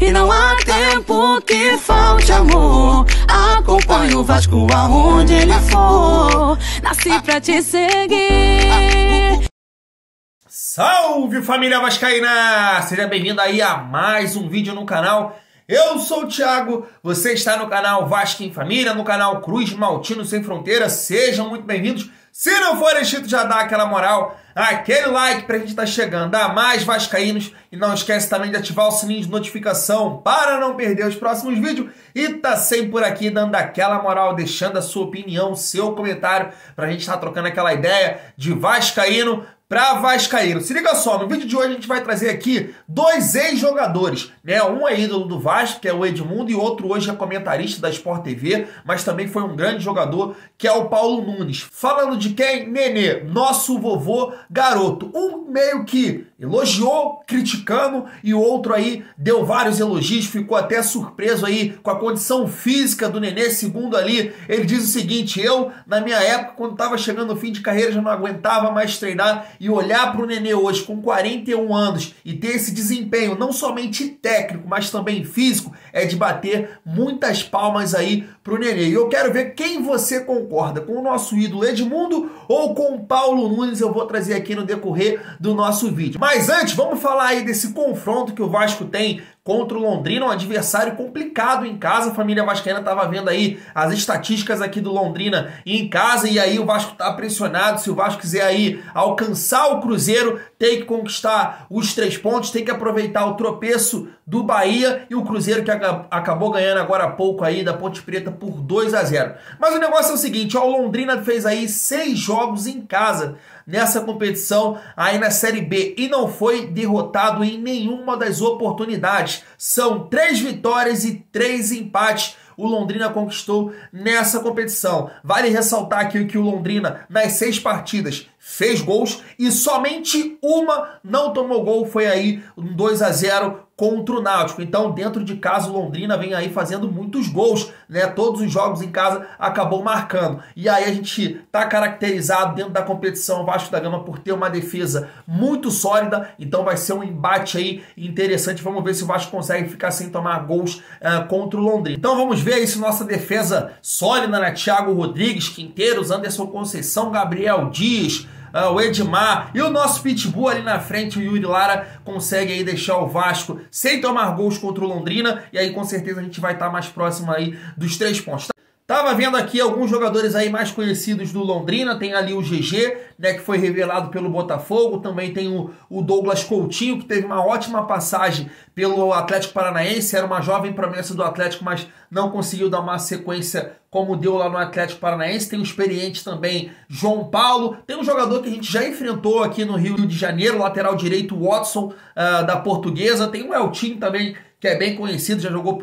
E não há tempo que falte amor. Acompanho o Vasco aonde ele for. Nasci pra te seguir. Salve, família vascaína! Seja bem-vindo aí a mais um vídeo no canal. Eu sou o Thiago, você está no canal Vasco em Família, no canal Cruz Maltino Sem Fronteiras. Sejam muito bem-vindos. Se não for inscrito, já dá aquela moral, aquele like pra gente estar chegando a mais vascaínos. E não esquece também de ativar o sininho de notificação para não perder os próximos vídeos. E tá sempre por aqui dando aquela moral, deixando a sua opinião, seu comentário, pra gente estar trocando aquela ideia de vascaíno para vascaíno. Se liga só, no vídeo de hoje a gente vai trazer aqui dois ex-jogadores, né? Um é ídolo do Vasco, que é o Edmundo, e outro hoje é comentarista da Sport TV, mas também foi um grande jogador, que é o Paulo Nunes. Falando de quem? Nenê, nosso vovô garoto. Um meio que elogiou, criticando, e o outro aí deu vários elogios, ficou até surpreso aí com a condição física do Nenê. Segundo ali, ele diz o seguinte: eu, na minha época, quando estava chegando no fim de carreira, já não aguentava mais treinar. E olhar para o Nenê hoje com 41 anos e ter esse desempenho não somente técnico, mas também físico, é de bater muitas palmas aí para o Nenê. E eu quero ver quem você concorda, com o nosso ídolo Edmundo ou com o Paulo Nunes. Eu vou trazer aqui no decorrer do nosso vídeo. Mas antes, vamos falar aí desse confronto que o Vasco tem contra o Londrina, um adversário complicado em casa. A família vascaína estava vendo aí as estatísticas aqui do Londrina em casa, e aí o Vasco está pressionado. Se o Vasco quiser aí alcançar o Cruzeiro, tem que conquistar os 3 pontos, tem que aproveitar o tropeço do Bahia e o Cruzeiro, que acabou ganhando agora há pouco aí da Ponte Preta por 2-0. Mas o negócio é o seguinte, ó, o Londrina fez aí 6 jogos em casa nessa competição aí na Série B e não foi derrotado em nenhuma das oportunidades. São 3 vitórias e 3 empates o Londrina conquistou nessa competição. Vale ressaltar aqui que o Londrina, nas 6 partidas, fez gols e somente uma não tomou gol. Foi aí um 2-0 contra o Náutico. Então, dentro de casa, o Londrina vem aí fazendo muitos gols, né? Todos os jogos em casa acabou marcando. E aí a gente tá caracterizado dentro da competição Vasco da Gama por ter uma defesa muito sólida. Então vai ser um embate aí interessante. Vamos ver se o Vasco consegue ficar sem tomar gols contra o Londrina. Então vamos ver aí se nossa defesa sólida, né? Thiago Rodrigues, Quinteiros, Anderson Conceição, Gabriel Dias, o Edmar e o nosso Pitbull ali na frente, o Yuri Lara, consegue aí deixar o Vasco sem tomar gols contra o Londrina, e aí com certeza a gente vai estar mais próximo aí dos 3 pontos. Tava vendo aqui alguns jogadores aí mais conhecidos do Londrina. Tem ali o GG, né, que foi revelado pelo Botafogo. Também tem o Douglas Coutinho, que teve uma ótima passagem pelo Atlético Paranaense. Era uma jovem promessa do Atlético, mas não conseguiu dar uma sequência como deu lá no Atlético Paranaense. Tem o experiente também João Paulo. Tem um jogador que a gente já enfrentou aqui no Rio de Janeiro, lateral direito Watson, da Portuguesa. Tem o Eltinho também, que é bem conhecido, já jogou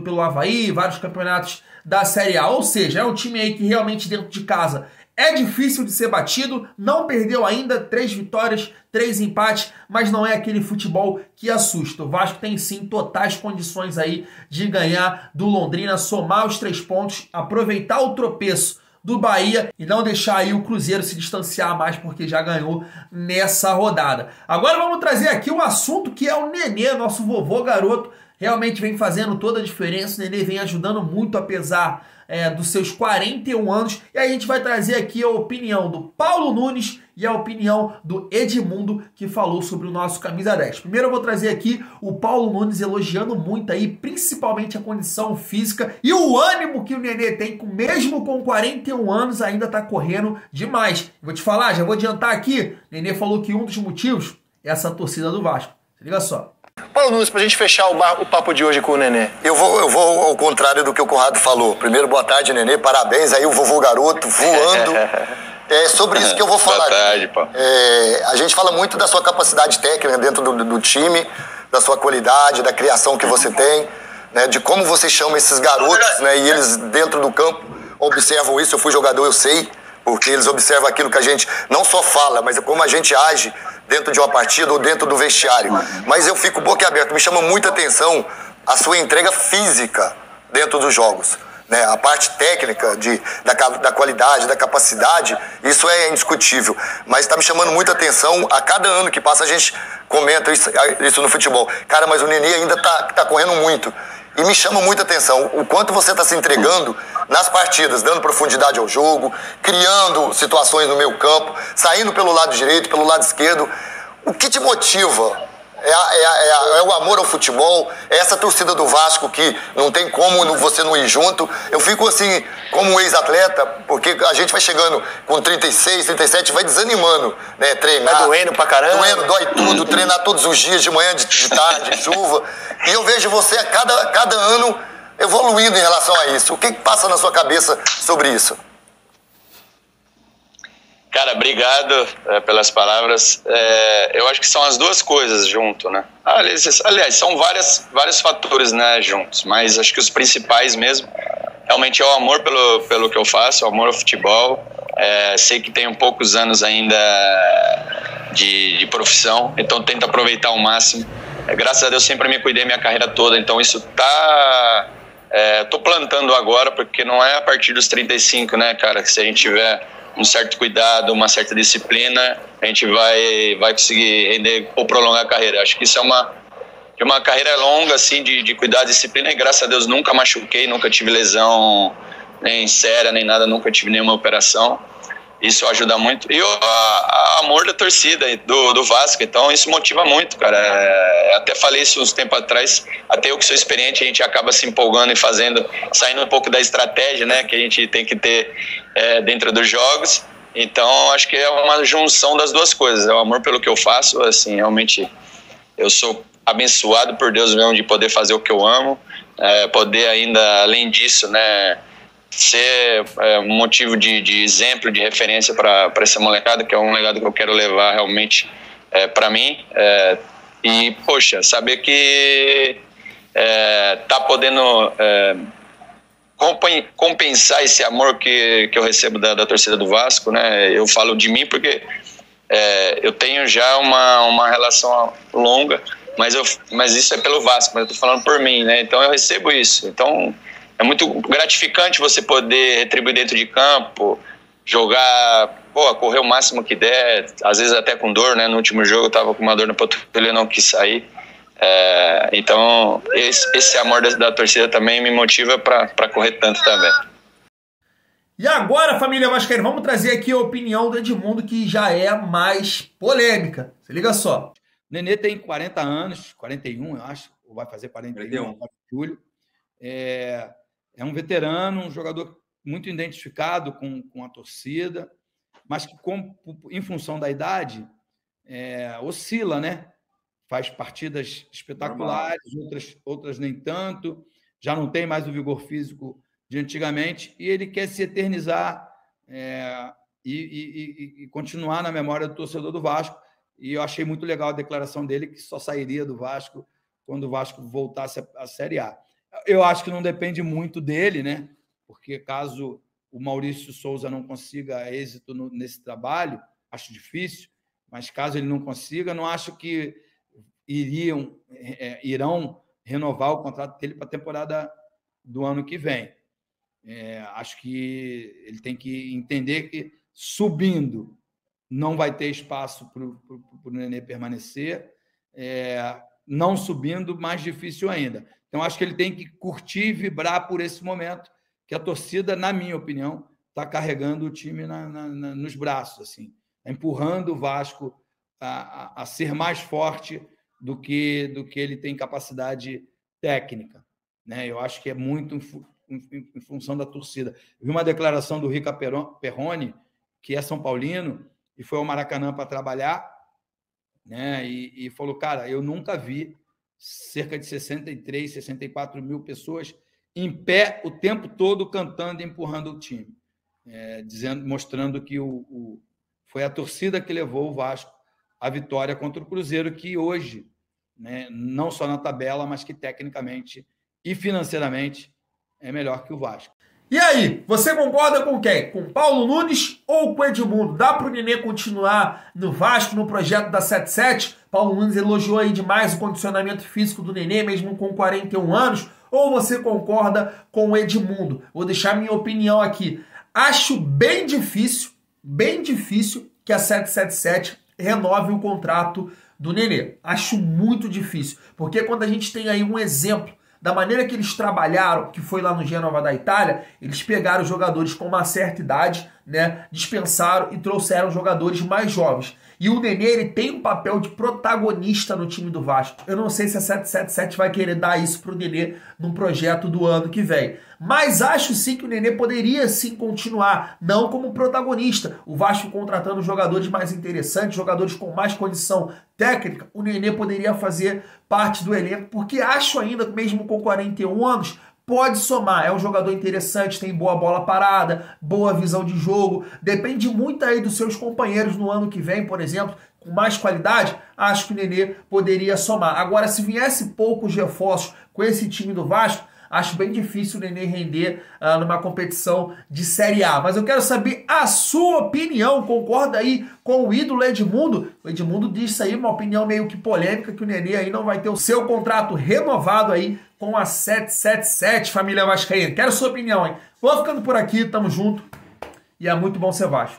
pelo Avaí, vários campeonatos da Série A. Ou seja, é um time aí que realmente dentro de casa é difícil de ser batido, não perdeu ainda, 3 vitórias, 3 empates, mas não é aquele futebol que assusta. O Vasco tem sim totais condições aí de ganhar do Londrina, somar os 3 pontos, aproveitar o tropeço do Bahia e não deixar aí o Cruzeiro se distanciar mais, porque já ganhou nessa rodada. Agora vamos trazer aqui um assunto que é o Nenê, nosso vovô garoto. Realmente vem fazendo toda a diferença. O Nenê vem ajudando muito, apesar dos seus 41 anos. E aí a gente vai trazer aqui a opinião do Paulo Nunes e a opinião do Edmundo, que falou sobre o nosso camisa 10. Primeiro eu vou trazer aqui o Paulo Nunes elogiando muito aí, principalmente a condição física e o ânimo que o Nenê tem, mesmo com 41 anos, ainda tá correndo demais. Vou te falar, já vou adiantar aqui, o Nenê falou que um dos motivos é essa torcida do Vasco. Se liga só. Paulo Nunes, pra gente fechar o papo de hoje com o Nenê. Eu vou ao contrário do que o Conrado falou. Primeiro, boa tarde, Nenê, parabéns aí, o vovô garoto voando. É sobre isso que eu vou falar. Boa tarde, pô. A gente fala muito da sua capacidade técnica dentro do time, da sua qualidade, da criação que você tem, né, de como você chama esses garotos, né, e eles dentro do campo observam isso. Eu fui jogador, eu sei, porque eles observam aquilo que a gente não só fala, mas como a gente age dentro de uma partida ou dentro do vestiário. Mas eu fico boquiaberto, me chama muita atenção a sua entrega física dentro dos jogos. né? A parte técnica da qualidade, da capacidade, isso é indiscutível. Mas está me chamando muita atenção. A cada ano que passa, a gente comenta isso no futebol. Cara, mas o Nenê ainda tá correndo muito. E me chama muita atenção o quanto você está se entregando nas partidas, dando profundidade ao jogo, criando situações no meio campo, saindo pelo lado direito, pelo lado esquerdo. O que te motiva? É o amor ao futebol? É essa torcida do Vasco que não tem como você não ir junto? Eu fico assim, como um ex-atleta, porque a gente vai chegando com 36, 37, vai desanimando, né? Treinar. Vai doendo pra caramba. Doendo, dói tudo, treinar todos os dias, de manhã, de tarde, de chuva. E eu vejo você a cada ano evoluindo em relação a isso. O que passa na sua cabeça sobre isso? Cara, obrigado pelas palavras. Eu acho que são as duas coisas junto, né? Aliás, são vários fatores, né, juntos, mas acho que os principais mesmo realmente é o amor pelo que eu faço, o amor ao futebol. Sei que tenho poucos anos ainda de profissão, então tento aproveitar ao máximo. Graças a Deus sempre me cuidei minha carreira toda, então isso tá... tô plantando agora, porque não é a partir dos 35, né, cara, que se a gente tiver um certo cuidado, uma certa disciplina, a gente vai conseguir render ou prolongar a carreira. Acho que isso é uma carreira longa, assim, de cuidar da disciplina, e graças a Deus nunca machuquei, nunca tive lesão nem séria, nem nada, nunca tive nenhuma operação. Isso ajuda muito. E o amor da torcida do Vasco, então isso motiva muito, cara. Até falei isso uns tempos atrás, até eu que sou experiente, a gente acaba se empolgando e saindo um pouco da estratégia, né, que a gente tem que ter dentro dos jogos. Então acho que é uma junção das duas coisas, é o amor pelo que eu faço, assim, realmente eu sou abençoado por Deus mesmo de poder fazer o que eu amo, poder ainda, além disso, né, ser um motivo de exemplo, de referência para essa molecada, que é um legado que eu quero levar realmente para mim. E, poxa, saber que tá podendo compensar esse amor que eu recebo da torcida do Vasco, né? Eu falo de mim porque eu tenho já uma relação longa, mas isso é pelo Vasco, mas eu tô falando por mim, né? Então eu recebo isso. Então é muito gratificante você poder retribuir dentro de campo, jogar, correr o máximo que der, às vezes até com dor, né? No último jogo eu tava com uma dor no panturrilha e não quis sair. Então esse amor da torcida também me motiva para correr tanto também. E agora, família vascaína, vamos trazer aqui a opinião do Edmundo, que já é mais polêmica. Se liga só. Nenê tem 40 anos, 41, eu acho, ou vai fazer 41 em julho. É um veterano, um jogador muito identificado com a torcida, mas que, em função da idade, oscila, né? Faz partidas espetaculares, outras nem tanto, já não tem mais o vigor físico de antigamente, e ele quer se eternizar e continuar na memória do torcedor do Vasco. E eu achei muito legal a declaração dele, que só sairia do Vasco quando o Vasco voltasse à Série A. Eu acho que não depende muito dele, né? Porque caso o Maurício Souza não consiga êxito nesse trabalho, acho difícil, mas caso ele não consiga, não acho que irão renovar o contrato dele para a temporada do ano que vem. Acho que ele tem que entender que subindo não vai ter espaço para o Nenê permanecer, não subindo, mais difícil ainda. Então, acho que ele tem que curtir e vibrar por esse momento, que a torcida, na minha opinião, está carregando o time nos braços, assim, empurrando o Vasco a ser mais forte do que ele tem capacidade técnica, né? Eu acho que é muito em função da torcida. Eu vi uma declaração do Rica Perrone, que é São Paulino, e foi ao Maracanã para trabalhar, né? E falou, cara, eu nunca vi cerca de 63, 64 mil pessoas em pé o tempo todo cantando e empurrando o time, mostrando que foi a torcida que levou o Vasco à vitória contra o Cruzeiro, que hoje, né, não só na tabela, mas que tecnicamente e financeiramente é melhor que o Vasco. E aí, você concorda com quem? Com Paulo Nunes ou com Edmundo? Dá para o Nenê continuar no Vasco, no projeto da 77? Paulo Nunes elogiou aí demais o condicionamento físico do Nenê, mesmo com 41 anos. Ou você concorda com o Edmundo? Vou deixar minha opinião aqui. Acho bem difícil que a 777 renove o contrato do Nenê. Acho muito difícil, porque quando a gente tem aí um exemplo da maneira que eles trabalharam, que foi lá no Génova da Itália, eles pegaram jogadores com uma certa idade, né, dispensaram e trouxeram jogadores mais jovens. E o Nenê, ele tem um papel de protagonista no time do Vasco. Eu não sei se a 777 vai querer dar isso pro Nenê num projeto do ano que vem. Mas acho sim que o Nenê poderia sim continuar, não como protagonista. O Vasco contratando jogadores mais interessantes, jogadores com mais condição técnica, o Nenê poderia fazer parte do elenco, porque acho ainda, mesmo com 41 anos, pode somar. É um jogador interessante, tem boa bola parada, boa visão de jogo. Depende muito aí dos seus companheiros no ano que vem, por exemplo, com mais qualidade, acho que o Nenê poderia somar. Agora, se viesse poucos reforços com esse time do Vasco, acho bem difícil o Nenê render numa competição de Série A. Mas eu quero saber a sua opinião. Concorda aí com o ídolo Edmundo? O Edmundo disse aí uma opinião meio que polêmica, que o Nenê aí não vai ter o seu contrato renovado aí com a 777, família vascaína. Quero sua opinião, hein? Vou ficando por aqui, tamo junto. E é muito bom ser Vasco.